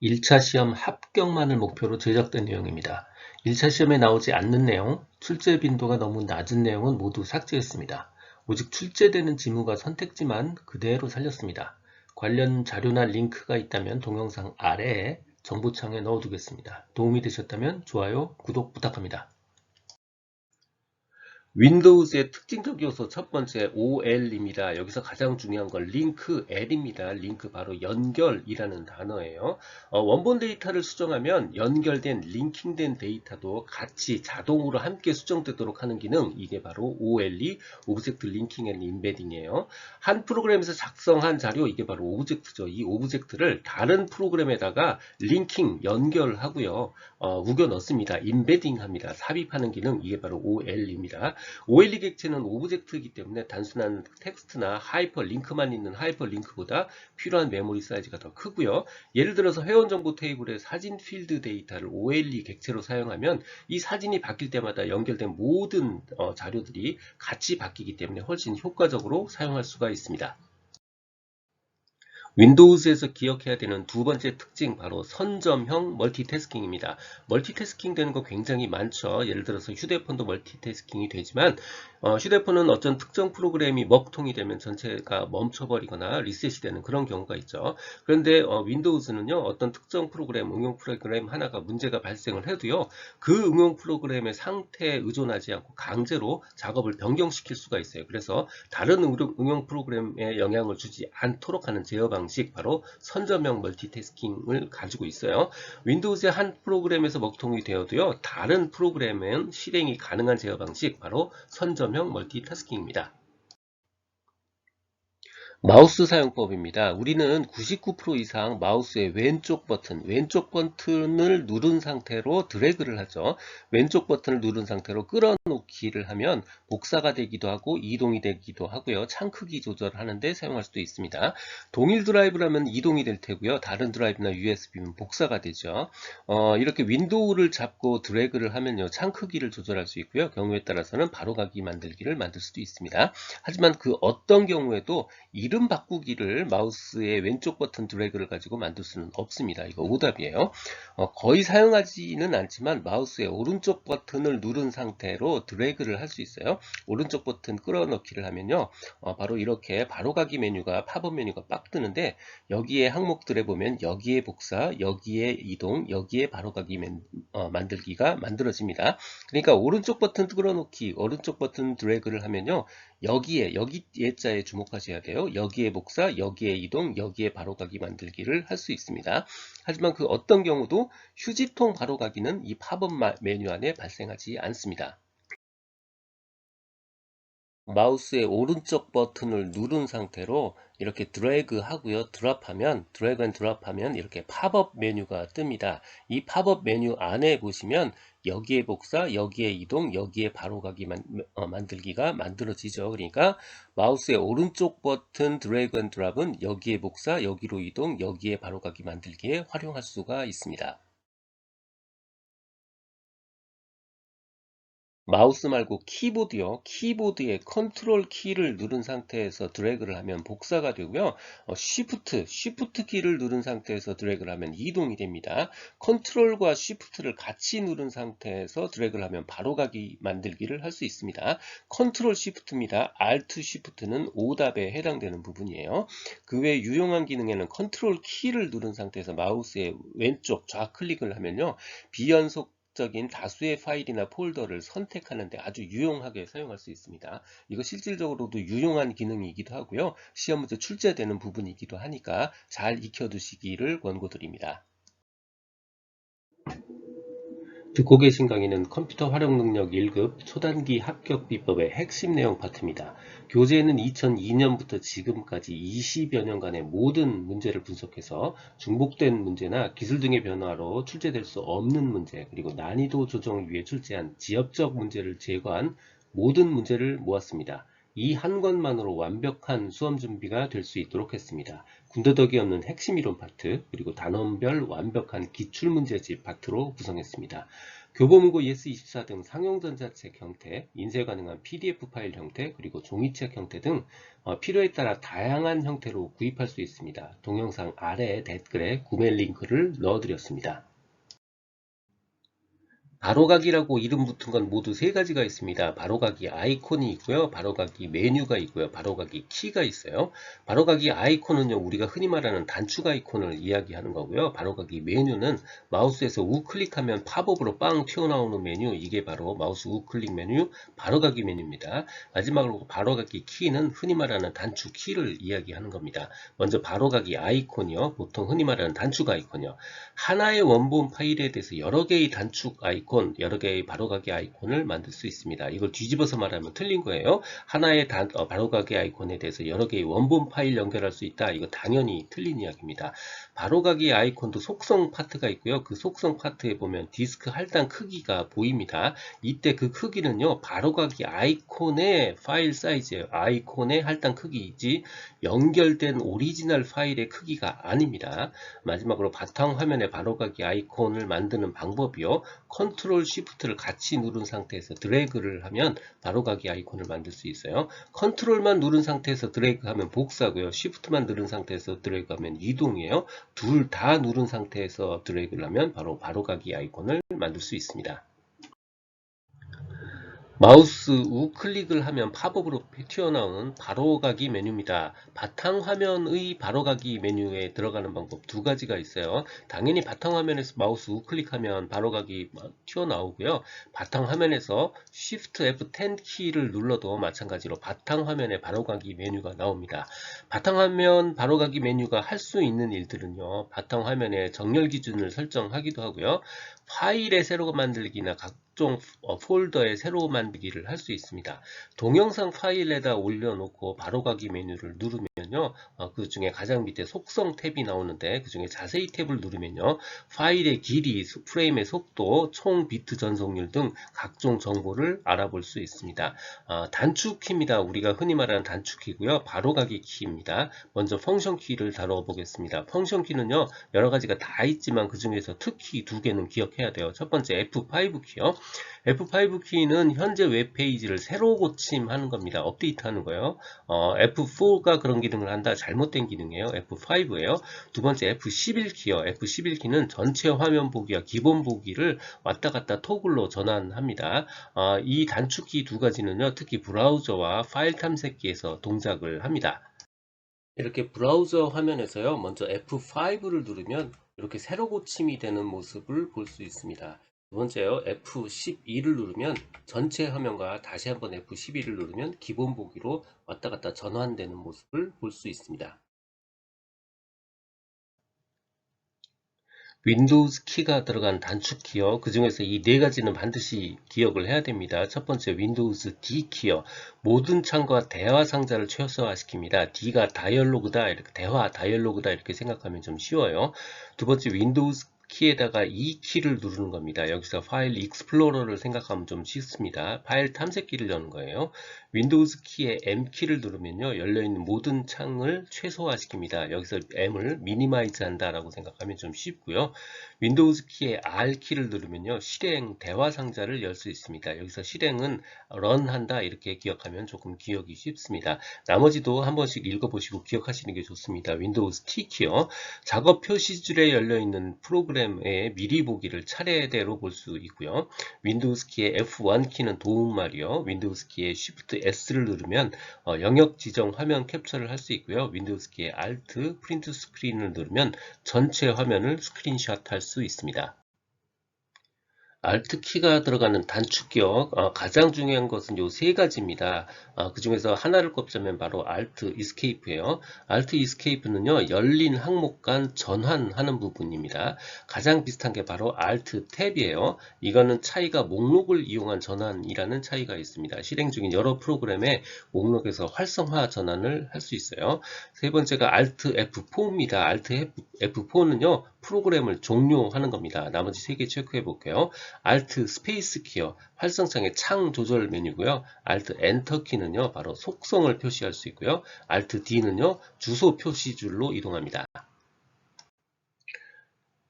1차 시험 합격만을 목표로 제작된 내용입니다. 1차 시험에 나오지 않는 내용, 출제 빈도가 너무 낮은 내용은 모두 삭제했습니다. 오직 출제되는 지문과 선택지만 그대로 살렸습니다. 관련 자료나 링크가 있다면 동영상 아래에 정보창에 넣어두겠습니다. 도움이 되셨다면 좋아요, 구독 부탁합니다. 윈도우즈의 특징적 요소 첫 번째 OL입니다. 여기서 가장 중요한 건 링크 L입니다. 링크 바로 연결이라는 단어예요. 원본 데이터를 수정하면 연결된 링킹된 데이터도 같이 자동으로 함께 수정되도록 하는 기능, 이게 바로 OLE, 오브젝트 링킹 앤 임베딩이에요. 한 프로그램에서 작성한 자료, 이게 바로 오브젝트죠. 이 오브젝트를 다른 프로그램에다가 링킹, 연결하고요. 우겨 넣습니다. 임베딩 합니다. 삽입하는 기능, 이게 바로 OL입니다. OLE 객체는 오브젝트이기 때문에 단순한 텍스트나 하이퍼링크만 있는 하이퍼링크보다 필요한 메모리 사이즈가 더 크고요. 예를 들어서 회원정보 테이블의 사진 필드 데이터를 OLE 객체로 사용하면 이 사진이 바뀔 때마다 연결된 모든 자료들이 같이 바뀌기 때문에 훨씬 효과적으로 사용할 수가 있습니다. 윈도우즈에서 기억해야 되는 두 번째 특징, 바로 선점형 멀티태스킹입니다. 멀티태스킹 되는 거 굉장히 많죠. 예를 들어서 휴대폰도 멀티태스킹이 되지만 휴대폰은 어떤 특정 프로그램이 먹통이 되면 전체가 멈춰버리거나 리셋이 되는 그런 경우가 있죠. 그런데 윈도우즈는요, 어떤 특정 프로그램, 응용 프로그램 하나가 문제가 발생을 해도요, 그 응용 프로그램의 상태에 의존하지 않고 강제로 작업을 변경시킬 수가 있어요. 그래서 다른 응용 프로그램에 영향을 주지 않도록 하는 제어 방식, 바로 선점형 멀티태스킹을 가지고 있어요. 윈도우즈의 한 프로그램에서 먹통이 되어도요, 다른 프로그램엔 실행이 가능한 제어 방식, 바로 선점형 멀티태스킹입니다. 마우스 사용법입니다. 우리는 99% 이상 마우스의 왼쪽 버튼을 누른 상태로 드래그를 하죠. 왼쪽 버튼을 누른 상태로 끌어놓기를 하면 복사가 되기도 하고 이동이 되기도 하고요. 창 크기 조절을 하는데 사용할 수도 있습니다. 동일 드라이브라면 이동이 될 테고요. 다른 드라이브나 USB면 복사가 되죠. 이렇게 윈도우를 잡고 드래그를 하면요, 창 크기를 조절할 수 있고요. 경우에 따라서는 바로가기 만들기를 만들 수도 있습니다. 하지만 그 어떤 경우에도 이름 바꾸기를 마우스의 왼쪽 버튼 드래그를 가지고 만들 수는 없습니다. 이거 오답이에요. 거의 사용하지는 않지만 마우스의 오른쪽 버튼을 누른 상태로 드래그를 할 수 있어요. 오른쪽 버튼 끌어넣기를 하면요, 바로 이렇게 바로가기 메뉴가, 팝업 메뉴가 빡 뜨는데, 여기에 항목들에 보면 여기에 복사, 여기에 이동, 여기에 바로가기 만들기가 만들어집니다. 그러니까 오른쪽 버튼 끌어놓기, 오른쪽 버튼 드래그를 하면요, 여기 예자에 주목하셔야 돼요. 여기에 복사, 여기에 이동, 여기에 바로가기 만들기를 할 수 있습니다. 하지만 그 어떤 경우도 휴지통 바로가기는 이 팝업 메뉴 안에 발생하지 않습니다. 마우스의 오른쪽 버튼을 누른 상태로 이렇게 드래그 하고요. 드래그 앤 드랍하면 이렇게 팝업 메뉴가 뜹니다. 이 팝업 메뉴 안에 보시면 여기에 복사, 여기에 이동, 여기에 바로가기 만들기가 만들어지죠. 그러니까 마우스의 오른쪽 버튼 드래그 앤 드랍은 여기에 복사, 여기로 이동, 여기에 바로가기 만들기에 활용할 수가 있습니다. 마우스 말고 키보드요. 키보드의 컨트롤 키를 누른 상태에서 드래그를 하면 복사가 되고요. 쉬프트 키를 누른 상태에서 드래그를 하면 이동이 됩니다. 컨트롤과 쉬프트를 같이 누른 상태에서 드래그를 하면 바로가기 만들기를 할 수 있습니다. 컨트롤 쉬프트입니다. 알트 쉬프트는 오답에 해당되는 부분이에요. 그 외 유용한 기능에는 컨트롤 키를 누른 상태에서 마우스의 왼쪽 좌클릭을 하면요, 비연속 적인 다수의 파일이나 폴더를 선택하는 데 아주 유용하게 사용할 수 있습니다. 이거 실질적으로도 유용한 기능이기도 하고요. 시험 문제 출제되는 부분이기도 하니까 잘 익혀두시기를 권고드립니다. 듣고 계신 강의는 컴퓨터 활용 능력 1급 초단기 합격 비법의 핵심 내용 파트입니다. 교재에는 2002년부터 지금까지 20여 년간의 모든 문제를 분석해서 중복된 문제나 기술 등의 변화로 출제될 수 없는 문제, 그리고 난이도 조정을 위해 출제한 지엽적 문제를 제거한 모든 문제를 모았습니다. 이 한 권만으로 완벽한 수험 준비가 될 수 있도록 했습니다. 군더더기 없는 핵심 이론 파트, 그리고 단원별 완벽한 기출문제집 파트로 구성했습니다. 교보문고 ES24 등 상용전자책 형태, 인쇄 가능한 PDF 파일 형태, 그리고 종이책 형태 등 필요에 따라 다양한 형태로 구입할 수 있습니다. 동영상 아래 댓글에 구매 링크를 넣어드렸습니다. 바로가기라고 이름 붙은 건 모두 세 가지가 있습니다. 바로가기 아이콘이 있고요. 바로가기 메뉴가 있고요. 바로가기 키가 있어요. 바로가기 아이콘은요, 우리가 흔히 말하는 단축 아이콘을 이야기하는 거고요. 바로가기 메뉴는 마우스에서 우클릭하면 팝업으로 빵 튀어나오는 메뉴, 이게 바로 마우스 우클릭 메뉴, 바로가기 메뉴입니다. 마지막으로 바로가기 키는 흔히 말하는 단축 키를 이야기하는 겁니다. 먼저 바로가기 아이콘이요. 보통 흔히 말하는 단축 아이콘이요. 하나의 원본 파일에 대해서 여러 개의 단축 아이콘, 여러 개의 바로가기 아이콘을 만들 수 있습니다. 이걸 뒤집어서 말하면 틀린 거예요. 하나의 바로가기 아이콘에 대해서 여러 개의 원본 파일 연결할 수 있다. 이거 당연히 틀린 이야기입니다. 바로가기 아이콘도 속성 파트가 있고요. 그 속성 파트에 보면 디스크 할당 크기가 보입니다. 이때 그 크기는요, 바로가기 아이콘의 파일 사이즈예요. 아이콘의 할당 크기이지 연결된 오리지널 파일의 크기가 아닙니다. 마지막으로 바탕화면에 바로가기 아이콘을 만드는 방법이요. 컨트롤 쉬프트를 같이 누른 상태에서 드래그를 하면 바로가기 아이콘을 만들 수 있어요. 컨트롤만 누른 상태에서 드래그하면 복사고요. 쉬프트만 누른 상태에서 드래그하면 이동이에요. 둘 다 누른 상태에서 드래그를 하면 바로 바로가기 아이콘을 만들 수 있습니다. 마우스 우클릭을 하면 팝업으로 튀어나오는 바로가기 메뉴입니다. 바탕화면의 바로가기 메뉴에 들어가는 방법 두 가지가 있어요. 당연히 바탕화면에서 마우스 우클릭하면 바로가기 튀어나오고요. 바탕화면에서 Shift F10 키를 눌러도 마찬가지로 바탕화면에 바로가기 메뉴가 나옵니다. 바탕화면 바로가기 메뉴가 할 수 있는 일들은요, 바탕화면에 정렬 기준을 설정하기도 하고요. 파일의 새로 만들기나 각종 폴더의 새로 만들기를 할 수 있습니다. 동영상 파일에다 올려놓고 바로가기 메뉴를 누르면요, 그 중에 가장 밑에 속성 탭이 나오는데 그 중에 자세히 탭을 누르면요, 파일의 길이, 프레임의 속도, 총 비트 전송률 등 각종 정보를 알아볼 수 있습니다. 단축 키입니다. 우리가 흔히 말하는 단축 키고요. 바로가기 키입니다. 먼저 펑션 키를 다뤄보겠습니다. 펑션 키는요, 여러 가지가 다 있지만 그 중에서 특히 두 개는 기억해야 돼요. 첫 번째 F5 키요. F5 키는 현재 웹페이지를 새로 고침하는 겁니다. 업데이트하는 거예요. F4가 그런 기능을 한다. 잘못된 기능이에요. F5예요. 두 번째 F11 키요. F11 키는 전체 화면 보기와 기본 보기를 왔다 갔다 토글로 전환합니다. 이 단축키 두 가지는요, 특히 브라우저와 파일 탐색기에서 동작을 합니다. 이렇게 브라우저 화면에서요, 먼저 F5를 누르면 이렇게 새로 고침이 되는 모습을 볼 수 있습니다. 두 번째요, F12를 누르면 전체 화면과 다시 한번 F12를 누르면 기본 보기로 왔다 갔다 전환되는 모습을 볼 수 있습니다. 윈도우즈 키가 들어간 단축 키요. 그 중에서 이 네 가지는 반드시 기억을 해야 됩니다. 첫 번째 윈도우즈 D 키요. 모든 창과 대화 상자를 최소화시킵니다. D가 다이얼로그다, 이렇게 대화 다이얼로그다 이렇게 생각하면 좀 쉬워요. 두 번째 윈도우즈 키에다가 E 키를 누르는 겁니다. 여기서 파일 익스플로러를 생각하면 좀 쉽습니다. 파일 탐색기를 여는 거예요. 윈도우즈 키에 M 키를 누르면요, 열려있는 모든 창을 최소화시킵니다. 여기서 M을 미니마이즈 한다라고 생각하면 좀 쉽고요. 윈도우즈 키에 R 키를 누르면요, 실행 대화 상자를 열 수 있습니다. 여기서 실행은 run 한다 이렇게 기억하면 조금 기억이 쉽습니다. 나머지도 한 번씩 읽어보시고 기억하시는 게 좋습니다. 윈도우즈 T 키요. 작업 표시줄에 열려있는 프로그램의 미리 보기를 차례대로 볼 수 있고요. 윈도우즈 키의 F1 키는 도움말이요. 윈도우즈 키의 Shift S를 누르면 영역 지정 화면 캡처를 할 수 있고요. 윈도우즈 키의 Alt 프린트 스크린을 누르면 전체 화면을 스크린샷 할 수 있습니다. Alt 키가 들어가는 단축키요. 가장 중요한 것은 요 세 가지입니다. 그 중에서 하나를 꼽자면 바로 Alt Escape예요. Alt Escape는요, 열린 항목 간 전환하는 부분입니다. 가장 비슷한 게 바로 Alt 탭이에요. 이거는 차이가 목록을 이용한 전환이라는 차이가 있습니다. 실행 중인 여러 프로그램의 목록에서 활성화 전환을 할 수 있어요. 세 번째가 Alt F4입니다. Alt F4는요, 프로그램을 종료하는 겁니다. 나머지 3개 체크해 볼게요. Alt 스페이스 키요. 활성창의 창 조절 메뉴고요. Alt 엔터 키는요. 바로 속성을 표시할 수 있고요. Alt D는요. 주소 표시줄로 이동합니다.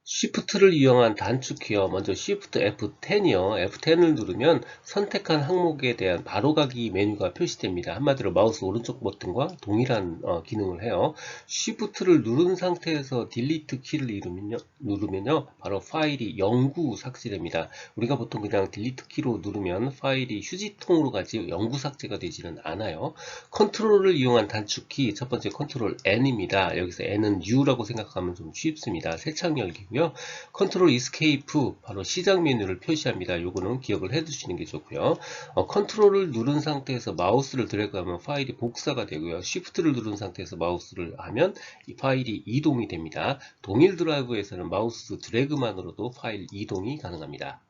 Shift를 이용한 단축키요. 먼저 Shift F10이요. F10을 누르면 선택한 항목에 대한 바로가기 메뉴가 표시됩니다. 한마디로 마우스 오른쪽 버튼과 동일한 기능을 해요. Shift를 누른 상태에서 Delete 키를 누르면요. 바로 파일이 영구 삭제됩니다. 우리가 보통 그냥 Delete 키로 누르면 파일이 휴지통으로 가지 영구 삭제가 되지는 않아요. 컨트롤을 이용한 단축키 첫 번째 컨트롤 N입니다. 여기서 N은 U라고 생각하면 좀 쉽습니다. 새 창 열기고요. 컨트롤 이스케이프 바로 시작 메뉴를 표시합니다. 요거는 기억을 해 두시는 게 좋고요. 컨트롤을 누른 상태에서 마우스를 드래그하면 파일이 복사가 되고요. 쉬프트를 누른 상태에서 마우스를 하면 이 파일이 이동이 됩니다. 동일 드라이브에서는 마우스 드래그만으로도 파일 이동이 가능합니다.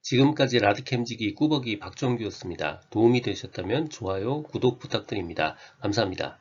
지금까지 라드캠지기 꾸벅이 박정규였습니다. 도움이 되셨다면 좋아요, 구독 부탁드립니다. 감사합니다.